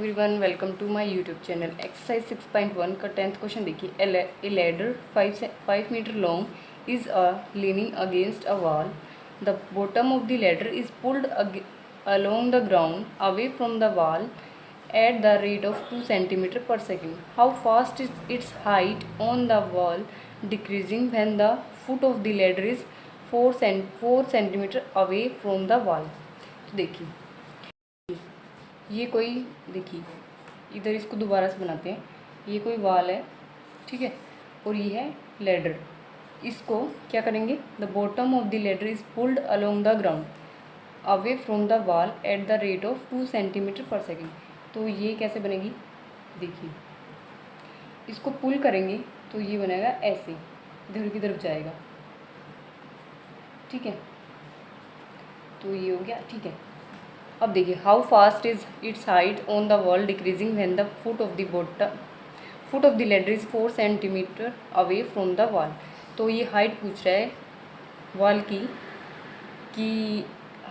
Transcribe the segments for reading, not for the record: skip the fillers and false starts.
Everyone, welcome to my YouTube channel. Exercise 6.1 का 10th question देखिए। A ladder 5 metre long is leaning against a wall. The bottom of the ladder is pulled along the ground away from the wall at the rate of 2 centimeter per second. How fast is its height on the wall decreasing when the foot of the ladder is 4 centimeter away from the wall? तो देखिए, ये कोई, देखिए इधर इसको दोबारा से बनाते हैं। ये कोई वाल है, ठीक है, और ये है लैडर। इसको क्या करेंगे? The bottom of the ladder is pulled along the ground away from the wall at the rate of 2 centimetre per second. तो ये कैसे बनेगी? देखिए, इसको पुल करेंगे तो ये बनेगा ऐसे, इधर की तरफ जाएगा, ठीक है। तो ये हो गया, ठीक है। अब देखिए, how fast is it's height on the wall decreasing when the foot of the ladder is 4 centimetre away from the wall. तो ये हाइट पूछ रहा है वॉल की, कि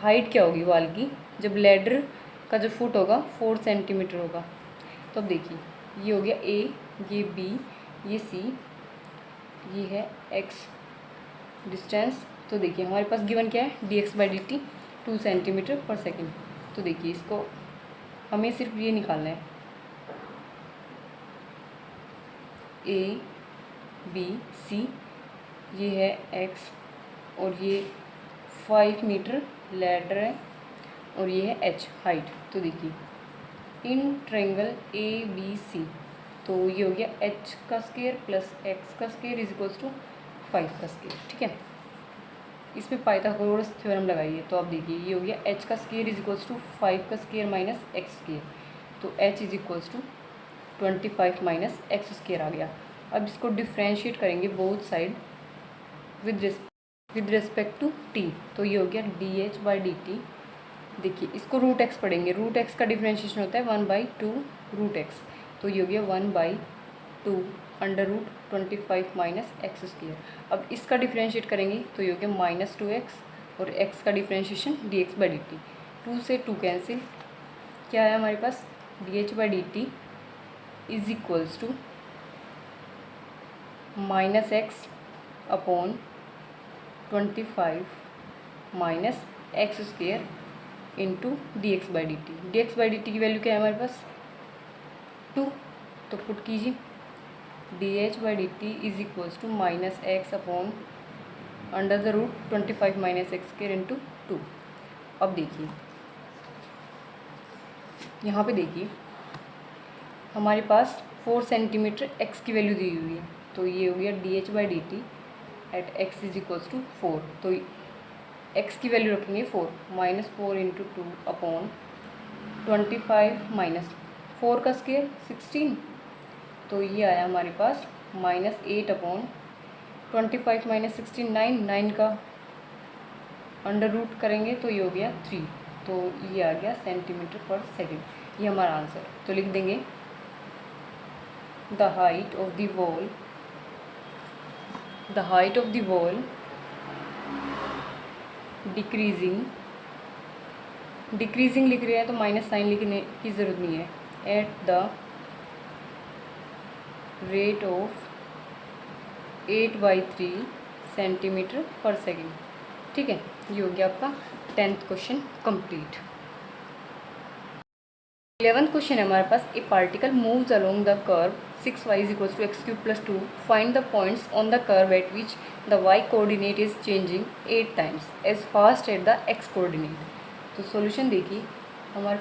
हाइट क्या होगी वॉल की जब लैडर का जो फुट होगा 4 सेंटीमीटर होगा। तो अब देखिए, ये हो गया ए, ये बी, ये सी, ये है एक्स डिस्टेंस। तो देखिए हमारे पास गिवन क्या है? D X by D T 2 centimetre per second. तो देखिए, इसको हमें सिर्फ ये निकालना है, ए बी सी, ये है एक्स, और ये 5 मीटर लैडर है, और ये है एच हाइट। तो देखिए, in triangle A B C, तो ये हो गया एच का स्क्वायर प्लस एक्स का स्क्वायर इज इक्वल्स टू 5 का स्क्वायर, ठीक है। इसमें पाइथागोरस थ्योरम लगाइए। तो आप देखिए, ये हो गया एच का स्क्वायर इज इक्वल्स टू 5 का स्क्वायर माइनस एक्स स्क्वायर। तो H is equals to 25 minus x square आ गया। अब इसको डिफ्रेंशिएट करेंगे both side with respect to T. तो ये हो गया D H by D T. देखिए, इसको रूट एक्स पढ़ेंगे। रूट एक्स का डिफ्रेंशिएशन होता है 1/2 रूट एक्स। तो ये हो गया 1/2 under root 25 minus x square. अब इसका डिफ्रेंशिएट करेंगे तो ये हो गया -2x, और x का differentiation D X by D T. 2 से 2 कैंसिल, क्या है हमारे पास? D H by D T is equals to -x upon 25 minus x square into D X by D T. D X by D T की value क्या है हमारे पास? 2। तो पुट कीजिए, D H by D T is equals to -x upon under the root 25 minus x square into 2। अब देखिए, यहाँ पे देखिए हमारे पास 4 सेंटीमीटर x की वैल्यू दी हुई है। तो ये हो गया D H by D t at x is equals to 4। तो x की वैल्यू रखेंगे 4, -4 इंटू 2 अपॉन 25 माइनस 4 का स्क्वायर 16। तो ये आया हमारे पास -8 अपॉन 25 माइनस 16 9 का अंडर रूट करेंगे तो ये हो गया 3। तो ये आ गया सेंटीमीटर पर सेकेंड, ये हमारा आंसर। तो लिख देंगे the height of the wall decreasing लिख रहे हैं तो माइनस साइन लिखने की ज़रूरत नहीं है, eight the rate of 8/3 centimetre per second, ठीक है। ये हो गया आपका 10th question complete. 11th question है हमारे पास। A particle moves along the curve 6y is equals to x cube plus 2। Find the points on the curve at which the y coordinate is changing 8 times as fast at the x coordinate. तो solution देखिए, हमारे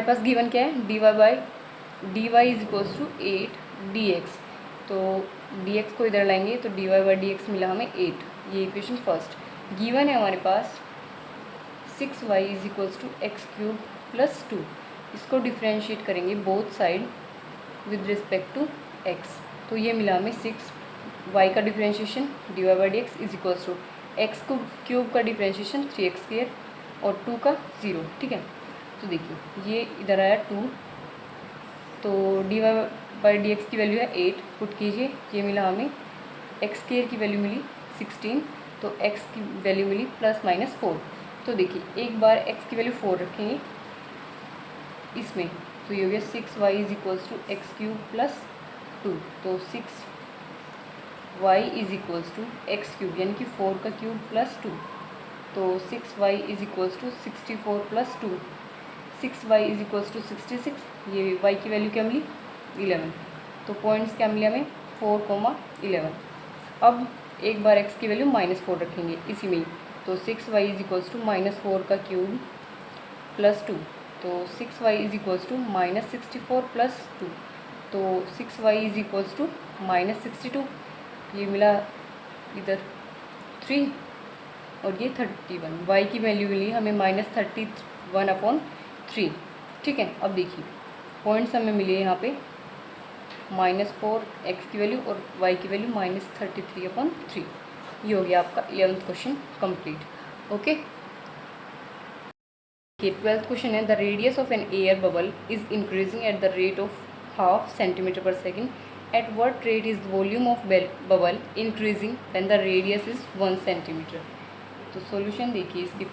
पास given क्या है? dy is equals to 8 dx। तो dx को इधर लाएंगे तो dy बाई dx मिला हमें 8। ये इक्वेशन फर्स्ट। गिवन है हमारे पास 6y is equals to x cube plus 2। इसको डिफ्रेंशिएट करेंगे both side with respect to x। तो ये मिला हमें 6y का differentiation dy by dx is equals to x cube का डिफ्रेंशिएशन 3x स्क्वायर और 2 का 0, ठीक है। तो देखिए, ये इधर आया 2, तो d y by d x की वैल्यू है 8, पुट कीजिए, ये मिला हमें एक्स स्क्वायर की वैल्यू मिली 16, तो x की वैल्यू मिली +-4। तो देखिए एक बार x की वैल्यू 4 रखेंगे इसमें, तो ये हो गया 6y is equals to x cube plus 2, तो 6y is equals to x cube यानी कि 4 का क्यूब प्लस 2, तो 6y is equals to 64 plus 2, 6y is equals to 66, ये y की वैल्यू क्या मिली 11, तो पॉइंट्स क्या मिले हमें 4,11। अब एक बार x की वैल्यू -4 रखेंगे इसी में ही, तो 6y इज इक्वल्स टू -4 का क्यूब प्लस 2, तो 6y is equals to -64 plus 2, तो 6y इज इक्वल्स टू -62, ये मिला इधर 3 और ये 31, y की वैल्यू मिली हमें -31/3। ठीक है, अब देखिए पॉइंट्स हमें मिले यहाँ पे -4 x की वैल्यू और y की वैल्यू -33/3। ये हो गया आपका 11th question complete. Okay, 12th question है, the radius of an air bubble is increasing at the rate of 0.5 centimetre per second, at what rate is volume of bubble increasing when the radius is 1 centimetre. तो solution देखिए इसकी,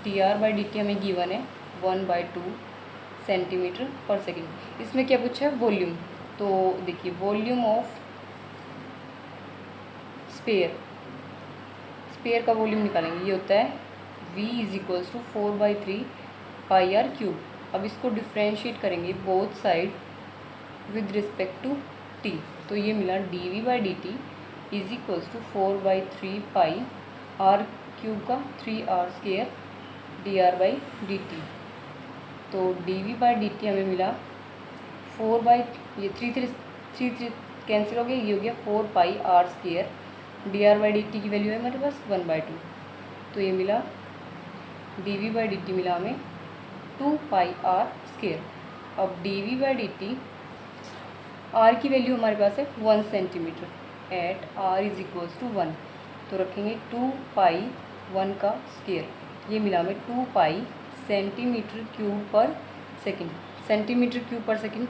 dr/dt हमें given है 1/2 centimetre per second. इसमें क्या पूछा है volume, तो देखिए वॉल्यूम ऑफ स्पेयर का वॉल्यूम निकालेंगे, ये होता है v is equals to 4/3 pi r cube. अब इसको डिफ्रेंशिएट करेंगे both side with respect to t, तो ये मिला dv/dt is equals to 4/3 pi r cube का 3r² dr/dt, तो dv/dt हमें मिला 3 कैंसिल हो गया, ये हो गया 4 पाई r², dr/dt की वैल्यू है हमारे पास 1/2, तो ये मिला dv/dt मिला हमें 2 पाई r²। अब dv/dt r की वैल्यू हमारे पास है 1 centimetre at r is equals to 1, तो रखेंगे 2 पाई 1 का स्क्वायर, ये मिला हमें 2 पाई centimetre cube per second. Centimetre cube per second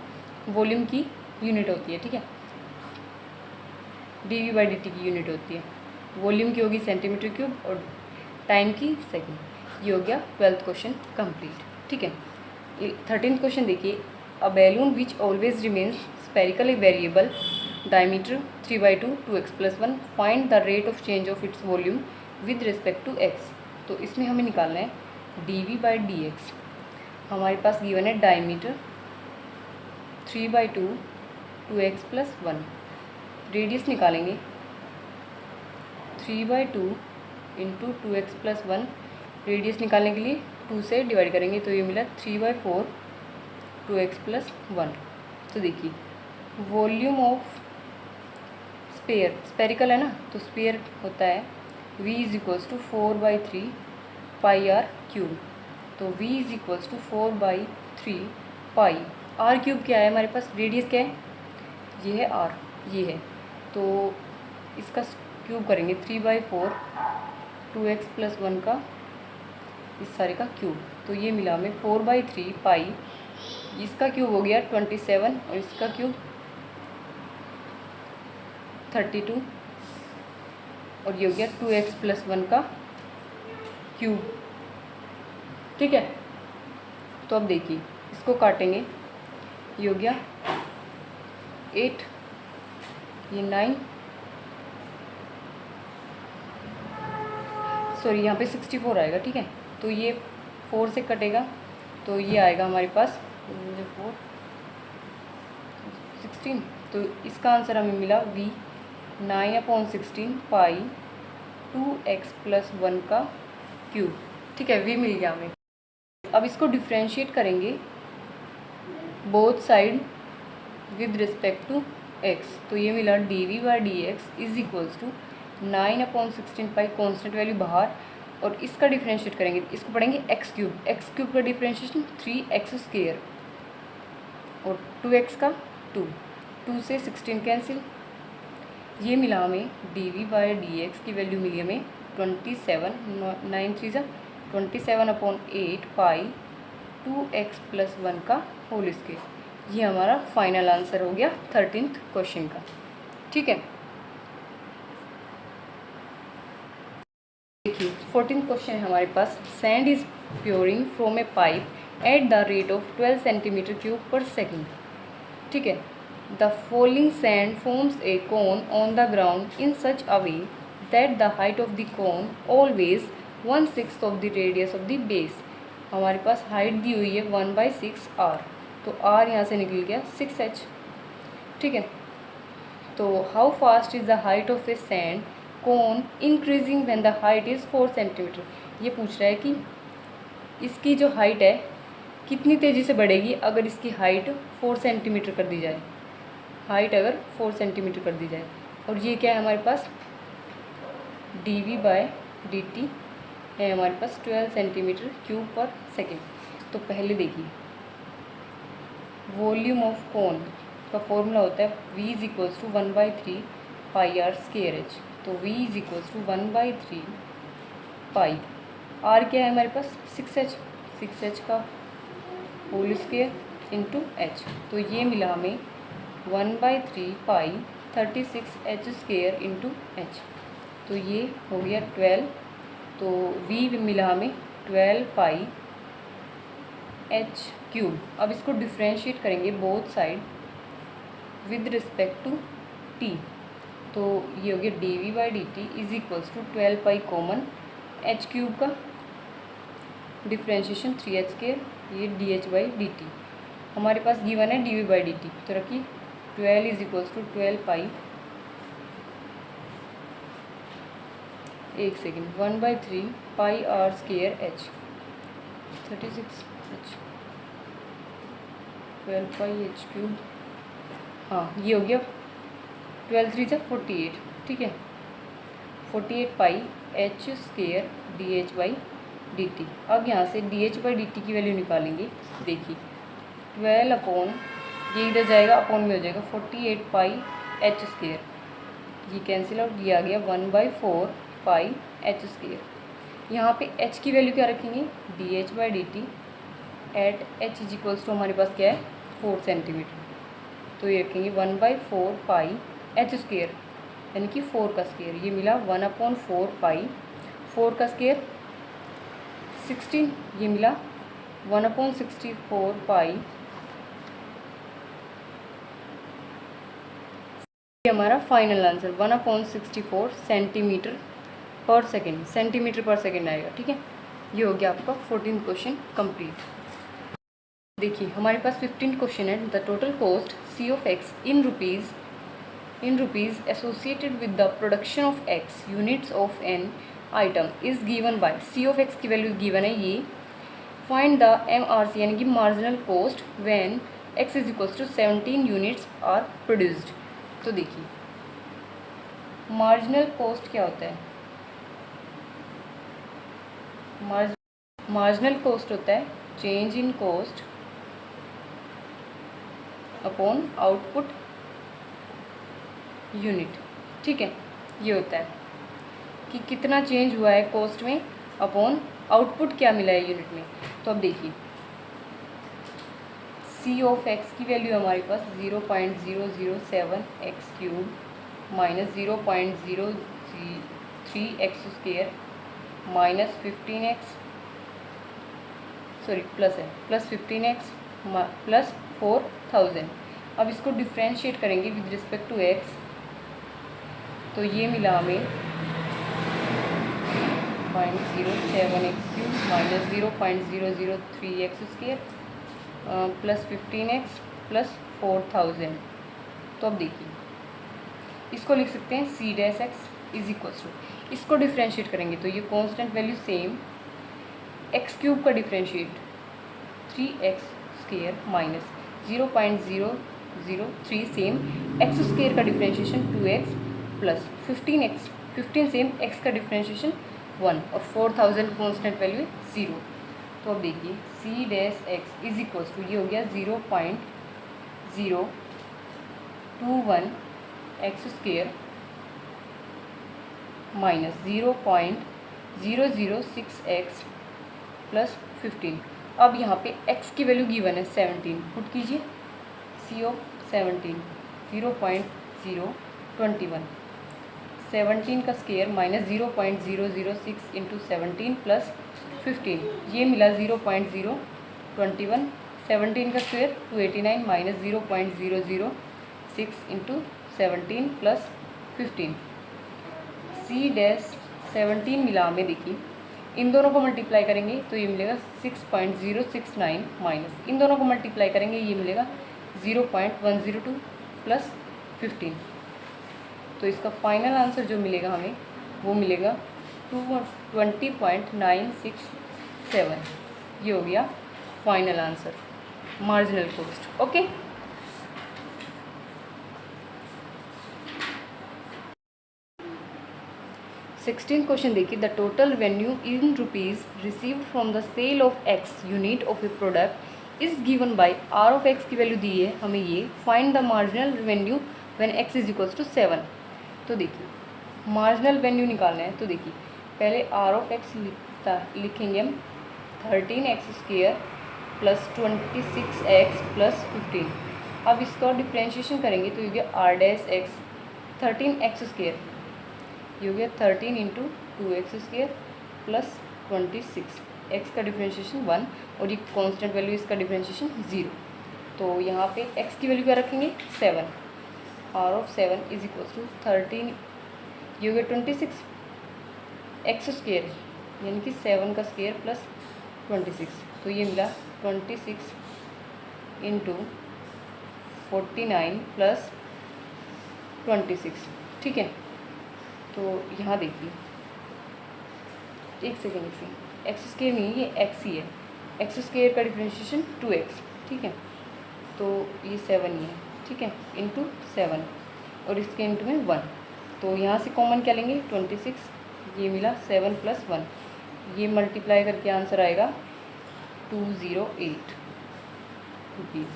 volume की यूनिट होती है, ठीक है, dv/dt की यूनिट होती है, वॉल्यूम की होगी सेंटीमीटर क्यूब और टाइम की सेकेंड। ये हो गया 12th क्वेश्चन कंप्लीट। ठीक है, 13th क्वेश्चन देखिए, a balloon which always remains spherically variable diameter 3/2 2x + 1, find the rate of change of its volume with respect to x। तो इसमें हमें निकालना है dv/dx, हमारे पास गिवन है डायमीटर 3/2 2x + 1, रेडियस निकालेंगे 3/2 इंटू 2x + 1, रेडियस निकालने के लिए 2 से डिवाइड करेंगे, तो ये मिला 3/4 2x + 1। तो देखिए वॉल्यूम ऑफ स्पेरिकल है ना, तो स्पेयर होता है v is equals to 4/3 pi r cube, तो v is equals to 4/3 pi r cube क्या है हमारे पास, रेडियस क्या है, ये है r, ये है, तो इसका क्यूब करेंगे 3/4 2x + 1 का इस सारे का क्यूब, तो ये मिला हमें 4/3 पाई, इसका क्यूब हो गया 27 और इसका क्यूब 32 और ये हो गया 2x + 1 का क्यूब। ठीक है, तो अब देखिए इसको काटेंगे, ये हो गया 8, ये 9, सॉरी यहाँ पे 64 आएगा। ठीक है, तो ये 4 से कटेगा, तो ये आएगा हमारे पास 4 16, तो इसका आंसर हमें मिला v 9/16 पाई 2x + 1 का क्यूब। ठीक है, v मिल गया हमें। अब इसको डिफ्रेंशिएट करेंगे both side with respect to x, तो ये मिला dv/dx is equals to 9/16 pi, constant value बाहर, और इसका डिफ्रेंशिएट करेंगे, इसको पढ़ेंगे x क्यूब का डिफ्रेंशिएशन 3x² और 2x का 2 से 16 कैंसिल, ये मिला हमें dv/dx की वैल्यू मिली हमें 27, 9 3 = 27/8 पाई 2x + 1 का होल स्क्वायर। ये हमारा फाइनल आंसर हो गया 13th क्वेश्चन का। ठीक है, देखिए 14th क्वेश्चन है हमारे पास, sand is pouring from a pipe at the rate of 12 centimetre cube per second. ठीक है, the falling sand forms a cone on the ground in such a way that the height of the cone always 1/6 of the radius of the base. हमारे पास height दी हुई है 1/6 r, तो r यहाँ से निकल गया 6h। ठीक है, तो how fast is the height of A sand cone increasing when the height is 4 centimetre. ये पूछ रहा है कि इसकी जो हाइट है कितनी तेज़ी से बढ़ेगी अगर इसकी हाइट 4 सेंटीमीटर कर दी जाए, हाइट अगर 4 सेंटीमीटर कर दी जाए। और ये क्या है हमारे पास, dv/dt है हमारे पास 12 सेंटीमीटर क्यूब पर सेकेंड। तो पहले देखिए, वॉल्यूम ऑफ कोन का फॉर्मूला होता है v is equals to 1/3 pi r square h. तो v is equals to 1/3 pi, r क्या है हमारे पास 6h, 6h का होल स्केयर इंटू h। तो ये मिला हमें 1/3 पाई 36h स्केयर इंटू h। तो ये हो गया 12, तो v मिला हमें 12 पाई h क्यूब। अब इसको डिफ्रेंशिएट करेंगे both side with respect to t। तो ये हो गया dv/dt is equals to 12 pi common h cube का डिफ्रेंशिएशन 3h स्केयर, ये dh/dt। हमारे पास गिवन है dv/dt, तो रखिए 12 इज इक्वल्स टू 12 पाई, एक second, 1/3 pi r square h 36h 12 पाई h क्यूब। हाँ, ये हो गया 12 3 48। ठीक है, 48 पाई h स्केयर dh/dt। अब यहाँ से dh/dt की वैल्यू निकालेंगे। देखिए 12 अपॉन, ये इधर जाएगा अपॉन में हो जाएगा 48 पाई h स्केयर, ये कैंसिल आउट, ये आ गया 1/4 पाई h स्केयर। यहाँ पे h की वैल्यू क्या रखेंगे, dh/dt at h is equals to हमारे पास क्या है 4 सेंटीमीटर। तो ये रखेंगे 1/4 पाई h स्केयर, यानी कि 4 का स्केयर। ये मिला 1/4 पाई, 4 का स्केयर 16, ये मिला 1/64 पाई। ये हमारा final answer 1/64 centimetre per second, centimetre per second आएगा। ठीक है, ये हो गया आपका 14th क्वेश्चन कंप्लीट। देखिए हमारे पास 15th क्वेश्चन है, the total cost C of x in rupees associated with the production of x units of an item is given by, C of x की वैल्यू गिवन है ये, find the MRC यानी कि marginal cost when x is equals to 17 units are produced. तो देखिए marginal cost क्या होता है, मार्जिनल कॉस्ट होता है change in cost upon output unit. ठीक है, ये होता है कि कितना चेंज हुआ है कॉस्ट में अपॉन आउटपुट क्या मिला है यूनिट में। तो अब देखिए C ऑफ x की वैल्यू हमारे पास 0.007 x cube minus 0.003 x square minus 15x, sorry plus है, प्लस 15x प्लस 4000। अब इसको डिफ्रेंशिएट करेंगे विद रिस्पेक्ट टू x, तो ये मिला हमें 0.07 x cube minus 0.003 x square plus 15x plus 4000। तो अब देखिए इसको लिख सकते हैं C dash x is equals to, इसको डिफ्रेंशिएट करेंगे तो ये constant value same, x cube का differentiate 3x square minus 0.003 same, x square का differentiation 2x plus 15x, 15 same, x का डिफ्रेंशिएशन 1 और 4000 कांस्टेंट वैल्यू 0। तो अब देखिए C dash x is equals to, ये हो गया 0.021 x square minus 0.006 x plus 15। अब यहाँ पे x की वैल्यू गिवन है 17, पुट कीजिए C ऑफ 17 0.021, 17 का स्केयर माइनस 0.006 इंटू 17 प्लस 15, ये मिला 0.021। 17 का square 289 minus 0.006 into 17 plus 15। C dash 17 मिला हमें, देखिए इन दोनों को मल्टीप्लाई करेंगे तो ये मिलेगा 6.069 माइनस इन दोनों को मल्टीप्लाई करेंगे ये मिलेगा 0.102 प्लस 15। तो इसका फाइनल आंसर जो मिलेगा हमें वो मिलेगा 20.967। ये हो गया final answer, marginal cost. Okay, sixteen question देखिए, the total revenue in rupees received from the sale of X unit of a product is given by are of x की वैल्यू दी है हमें ये, find the marginal revenue when X is equals to 7। तो देखिए marginal venue निकालना है, तो देखिए पहले आर ऑफ एक्स लिखेंगे हम 13x² प्लस 26x प्लस 15। अब इसका डिफ्रेंशिएशन करेंगे तो ये गया आर डैश एक्स 13x², ये हो गया 13 इंटू 2x² प्लस 26, x का डिफ्रेंशिएशन 1 और ये कांस्टेंट वैल्यू इसका डिफ्रेंशिएशन 0। तो यहाँ पे x की वैल्यू क्या रखेंगे 7, r of 7 is equal to 13, ये हो गया 26x² यानी कि 7 का स्क्वायर प्लस 26, तो ये मिला 26 इंटू 49 प्लस 26। ठीक है, तो यहाँ देखिए एक सेकेंड x² नहीं, ये x ही है, x² का डिफ्रेंशिएशन 2x। ठीक है, तो ये 7 ही है, ठीक है, इंटू 7 और इसके इंटू में 1। तो यहाँ से कॉमन क्या लेंगे 26, ये मिला 7 प्लस 1, ये मल्टीप्लाई करके आंसर आएगा 208 रुपीज़।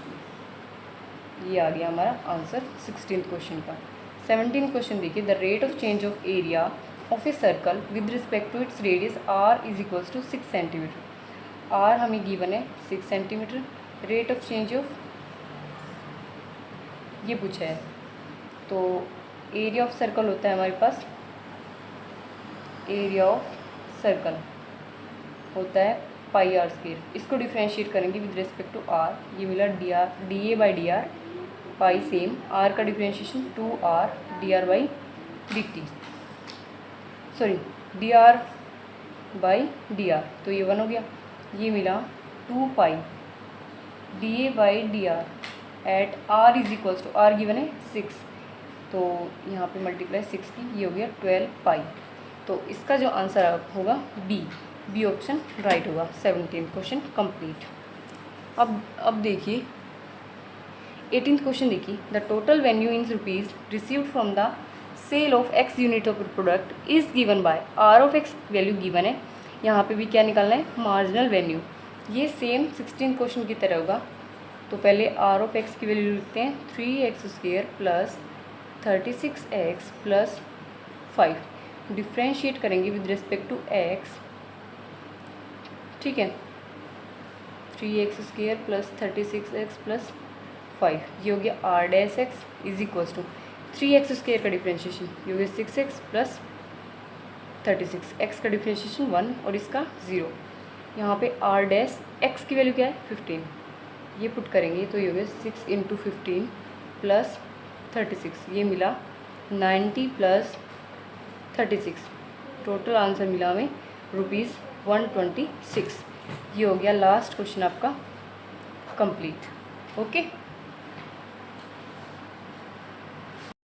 ये आ गया हमारा आंसर 16th क्वेश्चन का। 17th क्वेश्चन देखिए, the rate of change of area of a circle with respect to its radius r is equals to 6 centimetre. R हमें गिवन है 6 centimetre, rate of change of ये पूछा है। तो area of circle होता है हमारे पास, एरिया ऑफ सर्कल होता है पाई आर स्क्वायर, इसको डिफ्रेंशिएट करेंगे विद रिस्पेक्ट टू आर, ये मिला d A by d r, pi same, r का differentiation 2r dr by dt, sorry dr by dr, तो ये 1 हो गया, ये मिला 2 pi dA by dr at r is equals to, r given है 6, तो यहाँ पे मल्टीप्लाई 6 की, ये हो गया 12 पाई। तो इसका जो आंसर होगा बी ऑप्शन राइट होगा। 17th question complete. अब देखिए 18th क्वेश्चन देखिए, the total revenue in rupees received from the sale of x unit of product is given by are of x value given है, यहाँ पे भी क्या निकालना है मार्जिनल वेन्यू। ये सेम 16th क्वेश्चन की तरह होगा। तो पहले आर ऑफ एक्स की वैल्यू लिखते हैं 3x² plus 36x plus 5, differentiate करेंगे विद रिस्पेक्ट टू x। ठीक है, 3x² प्लस 36x प्लस 5, ये हो गया r dash x is equals to 3x² का डिफ्रेंशिएशन, ये हो गया 6x प्लस 36, x का डिफ्रेंशिएशन 1 और इसका 0। यहाँ पे आर डैश एक्स की वैल्यू क्या है 15, ये पुट करेंगे तो ये हो गया 6 इंटू 15 प्लस 36, ये मिला 90 प्लस 36, टोटल आंसर मिला हमें ₹126। ये हो गया लास्ट क्वेश्चन आपका कंप्लीट। ओके।